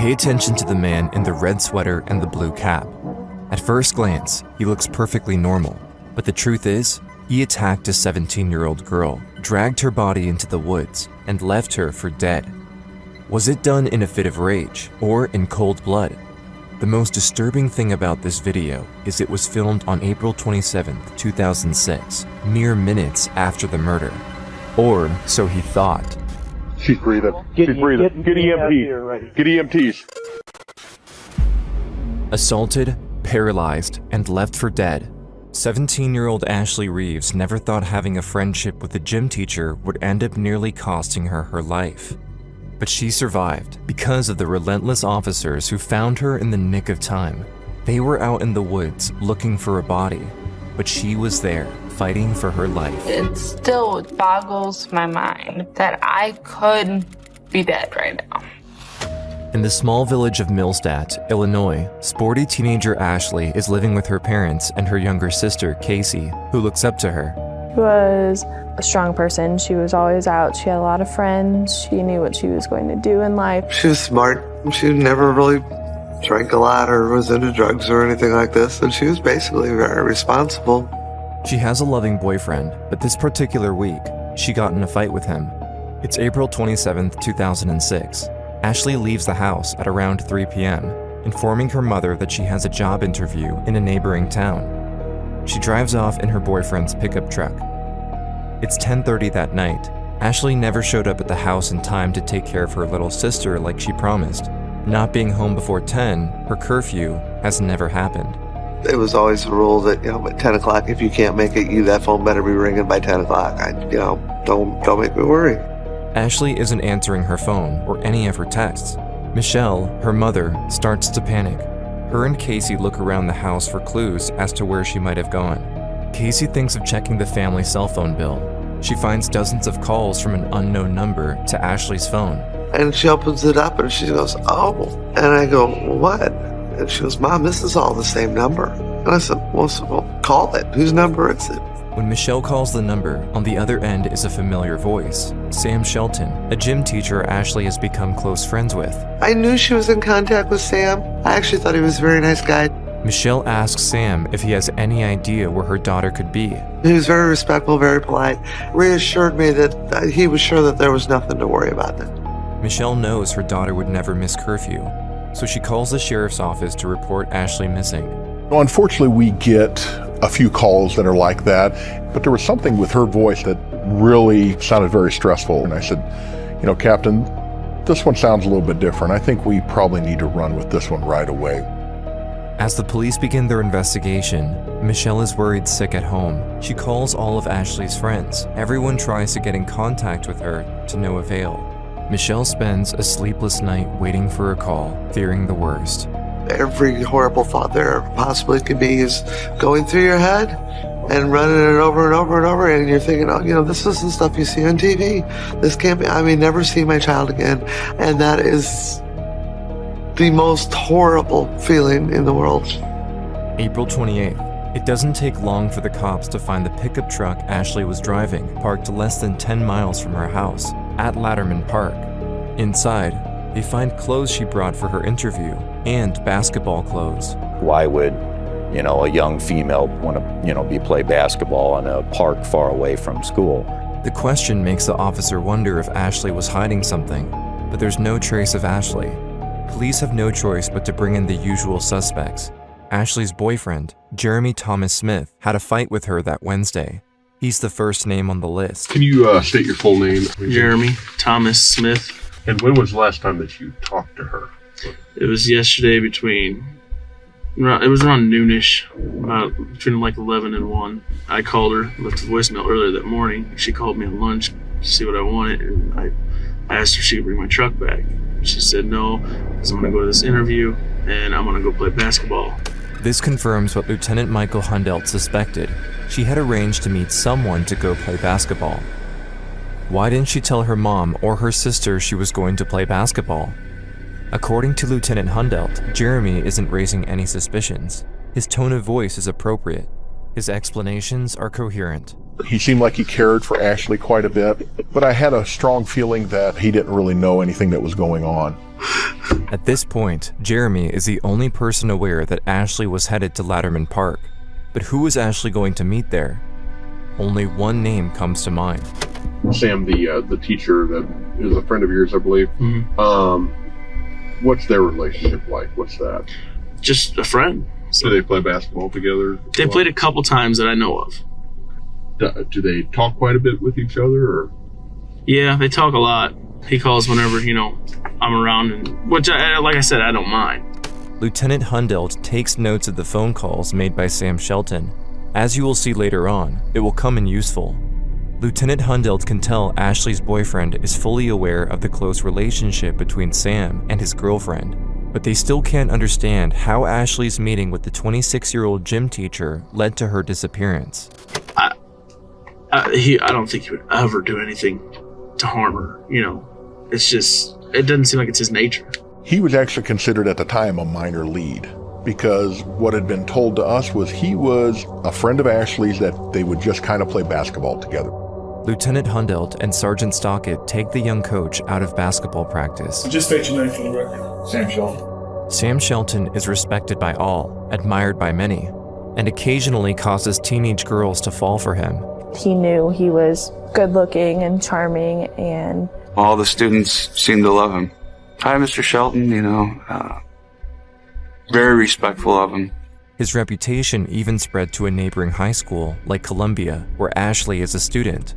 Pay attention to the man in the red sweater and the blue cap. At first glance, he looks perfectly normal, but the truth is, he attacked a 17-year-old girl, dragged her body into the woods, and left her for dead. Was it done in a fit of rage or in cold blood? The most disturbing thing about this video is it was filmed on April 27, 2006, mere minutes after the murder. Or so he thought. She's breathing. She's breathing. Get EMTs. Get EMTs. Assaulted, paralyzed, and left for dead. 17-year-old Ashley Reeves never thought having a friendship with a gym teacher would end up nearly costing her her life. But she survived because of the relentless officers who found her in the nick of time. They were out in the woods looking for a body, but she was there, fighting for her life. It still boggles my mind that I could be dead right now. In the small village of Millstadt, Illinois, sporty teenager Ashley is living with her parents and her younger sister, Casey, who looks up to her. She was a strong person. She was always out. She had a lot of friends. She knew what she was going to do in life. She was smart. She never really drank a lot or was into drugs or anything like this, and she was basically very responsible. She has a loving boyfriend, but this particular week, she got in a fight with him. It's April 27th, 2006. Ashley leaves the house at around 3 p.m., informing her mother that she has a job interview in a neighboring town. She drives off in her boyfriend's pickup truck. It's 10:30 that night. Ashley never showed up at the house in time to take care of her little sister like she promised. Not being home before 10, her curfew, has never happened. It was always a rule that, at 10 o'clock, if you can't make it, that phone better be ringing by 10 o'clock. Don't make me worry. Ashley isn't answering her phone or any of her texts. Michelle, her mother, starts to panic. Her and Casey look around the house for clues as to where she might have gone. Casey thinks of checking the family cell phone bill. She finds dozens of calls from an unknown number to Ashley's phone. And she opens it up and she goes, "Oh." And I go, "What?" And she goes, "Mom, this is all the same number." And I said, well, call it. Whose number is it? When Michelle calls the number, on the other end is a familiar voice. Sam Shelton, a gym teacher Ashley has become close friends with. I knew she was in contact with Sam. I actually thought he was a very nice guy. Michelle asks Sam if he has any idea where her daughter could be. He was very respectful, very polite, reassured me that he was sure that there was nothing to worry about then. Michelle knows her daughter would never miss curfew, so she calls the sheriff's office to report Ashley missing. Unfortunately, we get a few calls that are like that, but there was something with her voice that really sounded very stressful. And I said, Captain, this one sounds a little bit different. I think we probably need to run with this one right away. As the police begin their investigation, Michelle is worried sick at home. She calls all of Ashley's friends. Everyone tries to get in contact with her, to no avail. Michelle spends a sleepless night waiting for a call, fearing the worst. Every horrible thought there possibly could be is going through your head and running it over and over and over, and you're thinking, this is the stuff you see on TV. This can't be, I may never see my child again. And that is the most horrible feeling in the world. April 28th. It doesn't take long for the cops to find the pickup truck Ashley was driving, parked less than 10 miles from her house, at Latterman Park. Inside, they find clothes she brought for her interview and basketball clothes. Why would, a young female want to, play basketball in a park far away from school? The question makes the officer wonder if Ashley was hiding something, but there's no trace of Ashley. Police have no choice but to bring in the usual suspects. Ashley's boyfriend, Jeremy Thomas Smith, had a fight with her that Wednesday. He's the first name on the list. Can you state your full name? Jeremy Thomas Smith. And when was the last time that you talked to her? It was yesterday it was around noonish, between like 11 and 1. I called her, left a voicemail earlier that morning. She called me on lunch to see what I wanted, and I asked her if she could bring my truck back. She said no, because I'm going to go to this interview, and I'm going to go play basketball. This confirms what Lieutenant Michael Hundelt suspected. She had arranged to meet someone to go play basketball. Why didn't she tell her mom or her sister she was going to play basketball? According to Lieutenant Hundelt, Jeremy isn't raising any suspicions. His tone of voice is appropriate. His explanations are coherent. He seemed like he cared for Ashley quite a bit, but I had a strong feeling that he didn't really know anything that was going on. At this point, Jeremy is the only person aware that Ashley was headed to Latterman Park. But who was Ashley going to meet there? Only one name comes to mind. Sam, the teacher that is a friend of yours, I believe. Mm-hmm. What's their relationship like? What's that? Just a friend. Do they play basketball together? They played a couple times that I know of. Do they talk quite a bit with each other? Or? Yeah, they talk a lot. He calls whenever, I'm around, and which, like I said, I don't mind. Lieutenant Hundelt takes notes of the phone calls made by Sam Shelton. As you will see later on, it will come in useful. Lieutenant Hundelt can tell Ashley's boyfriend is fully aware of the close relationship between Sam and his girlfriend, but they still can't understand how Ashley's meeting with the 26-year-old gym teacher led to her disappearance. I don't think he would ever do anything to harm her, It's just, it doesn't seem like it's his nature. He was actually considered at the time a minor lead, because what had been told to us was he was a friend of Ashley's that they would just kind of play basketball together. Lieutenant Hundelt and Sergeant Stockett take the young coach out of basketball practice. Just state your name for the record. Sam Shelton. Sam Shelton is respected by all, admired by many, and occasionally causes teenage girls to fall for him. He knew he was good looking and charming, and all the students seemed to love him. Hi, Mr. Shelton, very respectful of him. His reputation even spread to a neighboring high school like Columbia, where Ashley is a student.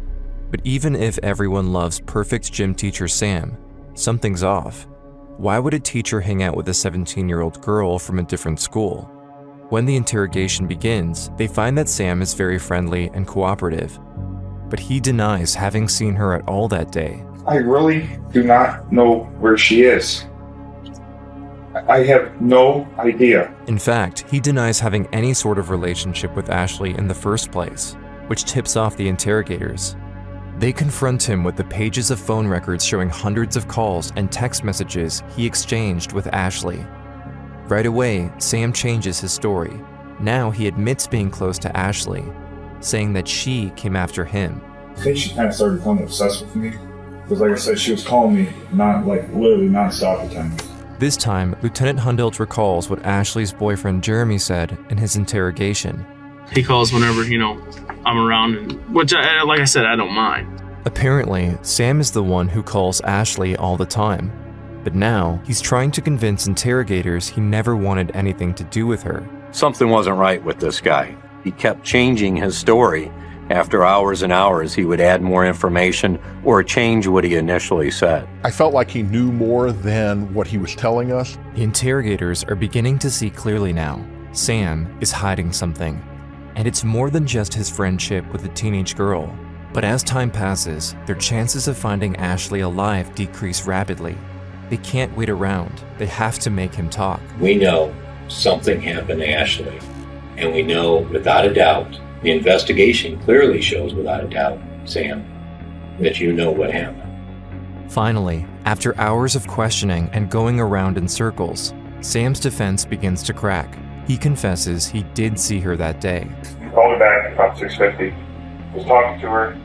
But even if everyone loves perfect gym teacher Sam, something's off. Why would a teacher hang out with a 17-year-old girl from a different school? When the interrogation begins, they find that Sam is very friendly and cooperative, but he denies having seen her at all that day. I really do not know where she is. I have no idea. In fact, he denies having any sort of relationship with Ashley in the first place, which tips off the interrogators. They confront him with the pages of phone records showing hundreds of calls and text messages he exchanged with Ashley. Right away, Sam changes his story. Now he admits being close to Ashley, saying that she came after him. I think she kind of started becoming obsessed with me. Because like I said, she was calling me literally non-stop at times. This time, Lieutenant Hundelt recalls what Ashley's boyfriend Jeremy said in his interrogation. He calls whenever, I'm around, and which, like I said, I don't mind. Apparently, Sam is the one who calls Ashley all the time. But now, he's trying to convince interrogators he never wanted anything to do with her. Something wasn't right with this guy. He kept changing his story. After hours and hours, he would add more information or change what he initially said. I felt like he knew more than what he was telling us. The interrogators are beginning to see clearly now. Sam is hiding something. And it's more than just his friendship with a teenage girl. But as time passes, their chances of finding Ashley alive decrease rapidly. They can't wait around. They have to make him talk. We know something happened to Ashley. And we know without a doubt, the investigation clearly shows without a doubt, Sam, that you know what happened. Finally, after hours of questioning and going around in circles, Sam's defense begins to crack. He confesses he did see her that day. He called me back about 6:50. Was talking to her.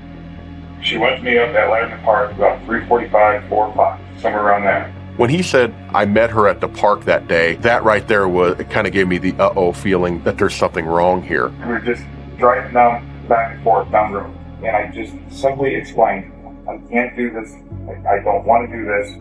She went to me up at Latterman Park about 3:45, 4 o'clock, somewhere around there. When he said, I met her at the park that day, that right there it kind of gave me the uh-oh feeling that there's something wrong here. We were just driving down, back and forth down the road. And I just simply explained, I can't do this. I don't want to do this.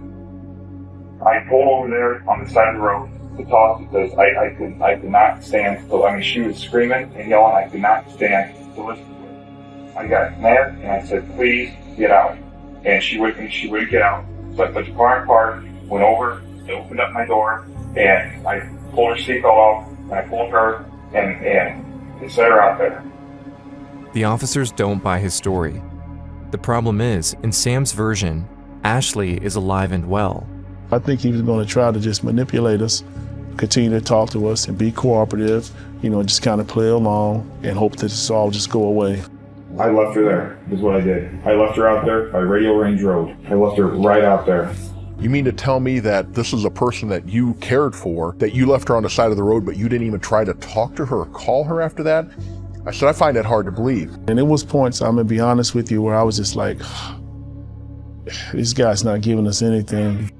I pulled over there on the side of the road to talk because I could not stand. So, she was screaming and yelling. I could not stand to listen to it. I got mad and I said, please get out. And she wouldn't get out. So I put the car in park, went over, opened up my door, and I pulled her seatbelt off, and I pulled her and set her out there. The officers don't buy his story. The problem is, in Sam's version, Ashley is alive and well. I think he was going to try to just manipulate us, continue to talk to us and be cooperative, just kind of play along and hope that this all just go away. I left her there, is what I did. I left her out there by Radio Range Road. I left her right out there. You mean to tell me that this is a person that you cared for, that you left her on the side of the road, but you didn't even try to talk to her or call her after that? I said, I find that hard to believe. And it was points, I'm going to be honest with you, where I was just like, this guy's not giving us anything.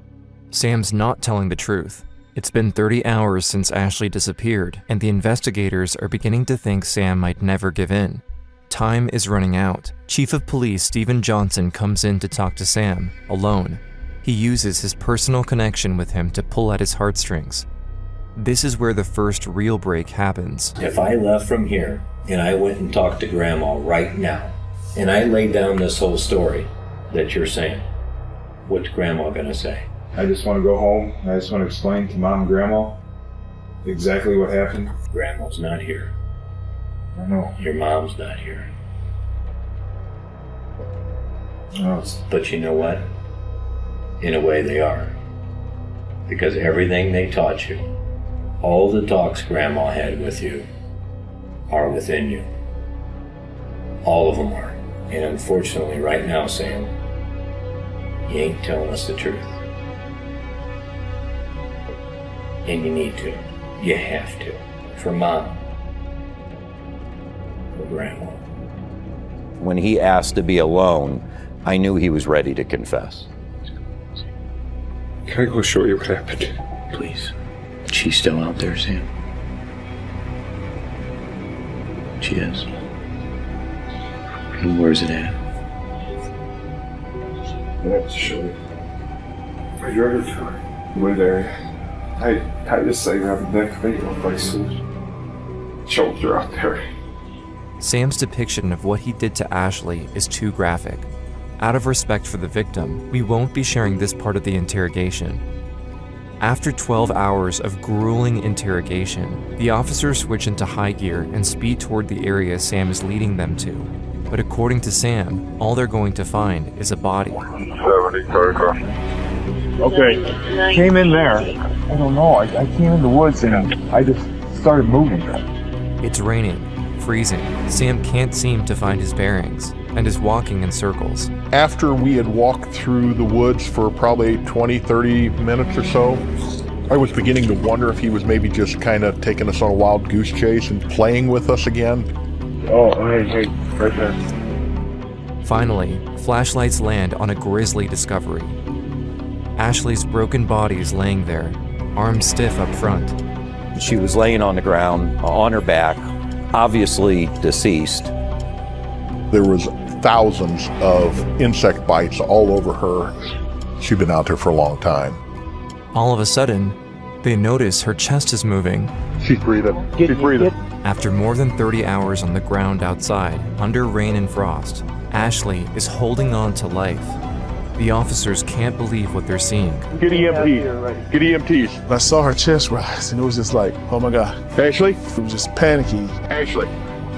Sam's not telling the truth. It's been 30 hours since Ashley disappeared, and the investigators are beginning to think Sam might never give in. Time is running out. Chief of Police Stephen Johnson comes in to talk to Sam, alone. He uses his personal connection with him to pull at his heartstrings. This is where the first real break happens. If I left from here and I went and talked to Grandma right now, and I laid down this whole story that you're saying, what's Grandma gonna say? I just want to go home. I just want to explain to Mom and Grandma exactly what happened. Grandma's not here. I know. Your mom's not here. No. But you know what? In a way they are. Because everything they taught you, all the talks Grandma had with you, are within you. All of them are. And unfortunately right now, Sam, you ain't telling us the truth. And you need to. You have to. For Mom. For Grandma. When he asked to be alone, I knew he was ready to confess. Can I go show you what happened? Please. She's still out there, Sam. She is. And where's it at? I have to show you. Are you ready for it? Wood area. I just say grabbed the neck thing on my shoulder out there. Sam's depiction of what he did to Ashley is too graphic. Out of respect for the victim, we won't be sharing this part of the interrogation. After 12 hours of grueling interrogation, the officers switch into high gear and speed toward the area Sam is leading them to. But according to Sam, all they're going to find is a body. 70, third car. Okay, came in there. I don't know, I came in the woods and I just started moving. It's raining, freezing. Sam can't seem to find his bearings and is walking in circles. After we had walked through the woods for probably 20, 30 minutes or so, I was beginning to wonder if he was maybe just kind of taking us on a wild goose chase and playing with us again. Oh, hey, right there. Finally, flashlights land on a grisly discovery. Ashley's broken body is laying there, arms stiff up front. She was laying on the ground, on her back, obviously deceased. There was thousands of insect bites all over her. She'd been out there for a long time. All of a sudden, they notice her chest is moving. She's breathing. She's breathing. After more than 30 hours on the ground outside, under rain and frost, Ashley is holding on to life. The officers can't believe what they're seeing. Get EMTs. Get EMTs. I saw her chest rise, and it was just like, oh my God. Ashley? It was just panicky. Ashley,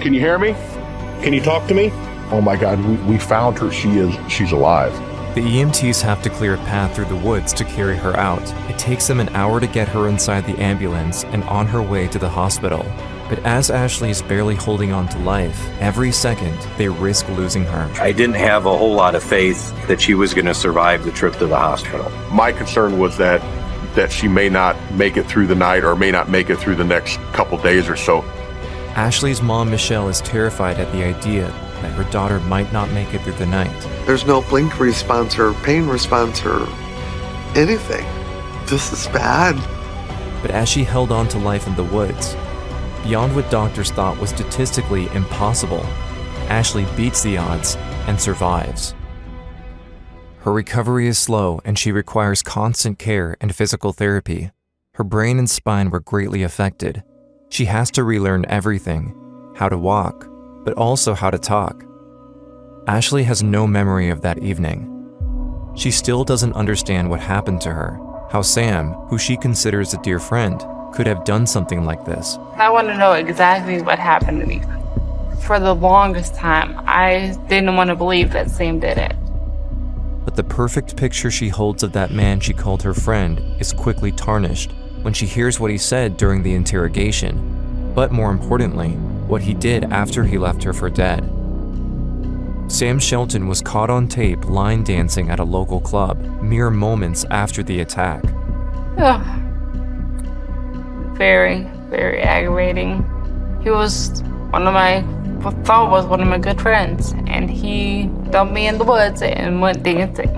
can you hear me? Can you talk to me? Oh my God, we found her. She's alive. The EMTs have to clear a path through the woods to carry her out. It takes them an hour to get her inside the ambulance and on her way to the hospital. But as Ashley is barely holding on to life, every second they risk losing her. I didn't have a whole lot of faith that she was going to survive the trip to the hospital. My concern was that she may not make it through the night or may not make it through the next couple days or so. Ashley's mom, Michelle, is terrified at the idea that her daughter might not make it through the night. There's no blink response or pain response or anything. This is bad. But as she held on to life in the woods, beyond what doctors thought was statistically impossible, Ashley beats the odds and survives. Her recovery is slow and she requires constant care and physical therapy. Her brain and spine were greatly affected. She has to relearn everything, how to walk, but also how to talk. Ashley has no memory of that evening. She still doesn't understand what happened to her, how Sam, who she considers a dear friend, could have done something like this. I want to know exactly what happened to me. For the longest time, I didn't want to believe that Sam did it. But the perfect picture she holds of that man she called her friend is quickly tarnished when she hears what he said during the interrogation, but more importantly, what he did after he left her for dead. Sam Shelton was caught on tape line dancing at a local club mere moments after the attack. Ugh. Very, very aggravating. He was one of my good friends, and he dumped me in the woods and went dancing.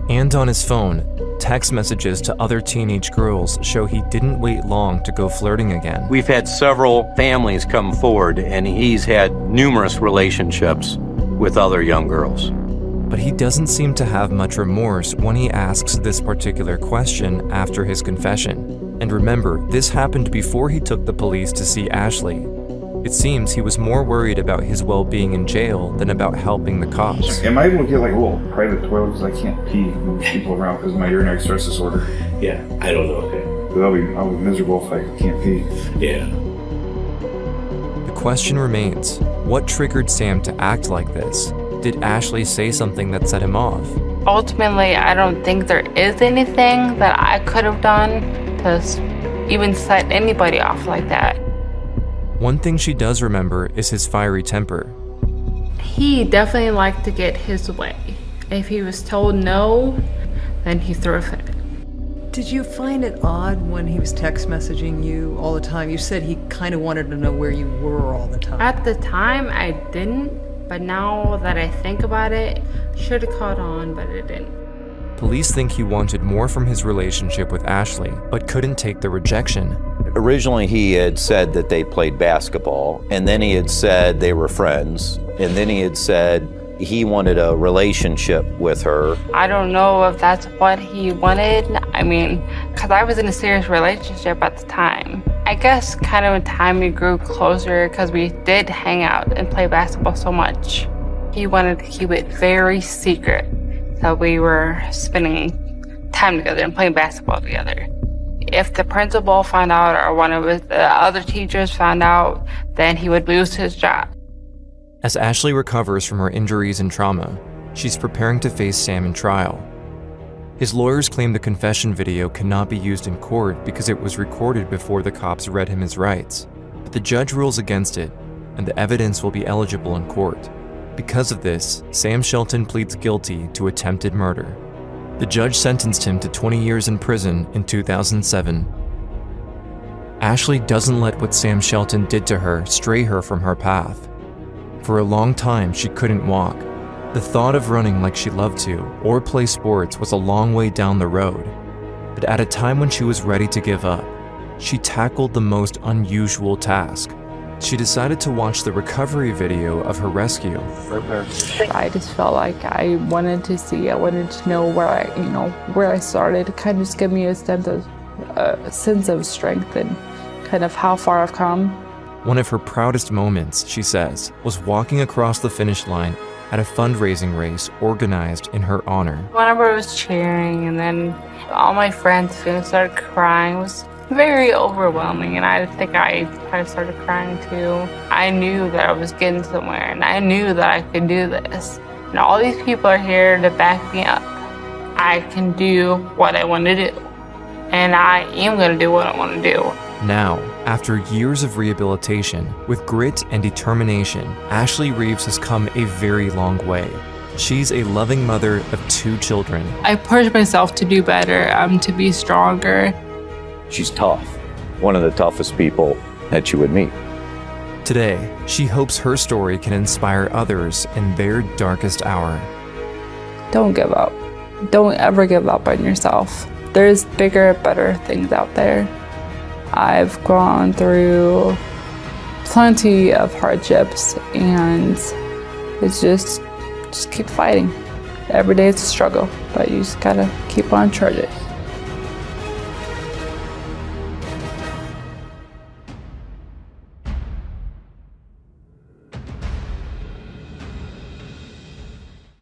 And on his phone, Text messages to other teenage girls show he didn't wait long to go flirting again. We've had several families come forward, and he's had numerous relationships with other young girls. But he doesn't seem to have much remorse when he asks this particular question after his confession. And remember, this happened before he took the police to see Ashley. It seems he was more worried about his well-being in jail than about helping the cops. Am I able to get like a little private toilet because I can't pee when there's people around because of my urinary stress disorder? Yeah, I don't know, okay. I'll be miserable if I can't pee. Yeah. The question remains, what triggered Sam to act like this? Did Ashley say something that set him off? Ultimately, I don't think there is anything that I could have done to even set anybody off like that. One thing she does remember is his fiery temper. He definitely liked to get his way. If he was told no, then he threw a fit. Did you find it odd when he was text messaging you all the time? You said he kind of wanted to know where you were all the time. At the time, I didn't. But now that I think about it, should have caught on, but it didn't. Police think he wanted more from his relationship with Ashley, but couldn't take the rejection. Originally, he had said that they played basketball, and then he had said they were friends, and then he had said he wanted a relationship with her. I don't know if that's what he wanted. I mean, because I was in a serious relationship at the time. I guess kind of in time we grew closer because we did hang out and play basketball so much. He wanted to keep it very secret that we were spending time together and playing basketball together. If the principal found out or one of the other teachers found out, then he would lose his job. As Ashley recovers from her injuries and trauma, she's preparing to face Sam in trial. His lawyers claim the confession video cannot be used in court because it was recorded before the cops read him his rights. But the judge rules against it, and the evidence will be eligible in court. Because of this, Sam Shelton pleads guilty to attempted murder. The judge sentenced him to 20 years in prison in 2007. Ashley doesn't let what Sam Shelton did to her stray her from her path. For a long time, she couldn't walk. The thought of running like she loved to, or play sports, was a long way down the road. But at a time when she was ready to give up, she tackled the most unusual task. She decided to watch the recovery video of her rescue. I just felt like I wanted to see, I wanted to know where I started. It kind of just gave me a sense of strength and kind of how far I've come. One of her proudest moments, she says, was walking across the finish line at a fundraising race organized in her honor. Whenever I was cheering and then all my friends started crying, it was very overwhelming, and I think I kind of started crying too. I knew that I was getting somewhere, and I knew that I could do this. And all these people are here to back me up. I can do what I want to do, and I am going to do what I want to do. Now, after years of rehabilitation, with grit and determination, Ashley Reeves has come a very long way. She's a loving mother of 2 children. I pushed myself to do better, to be stronger. She's tough. One of the toughest people that you would meet. Today, she hopes her story can inspire others in their darkest hour. Don't give up. Don't ever give up on yourself. There's bigger, better things out there. I've gone through plenty of hardships, and it's just keep fighting. Every day it's a struggle, but you just gotta keep on charging.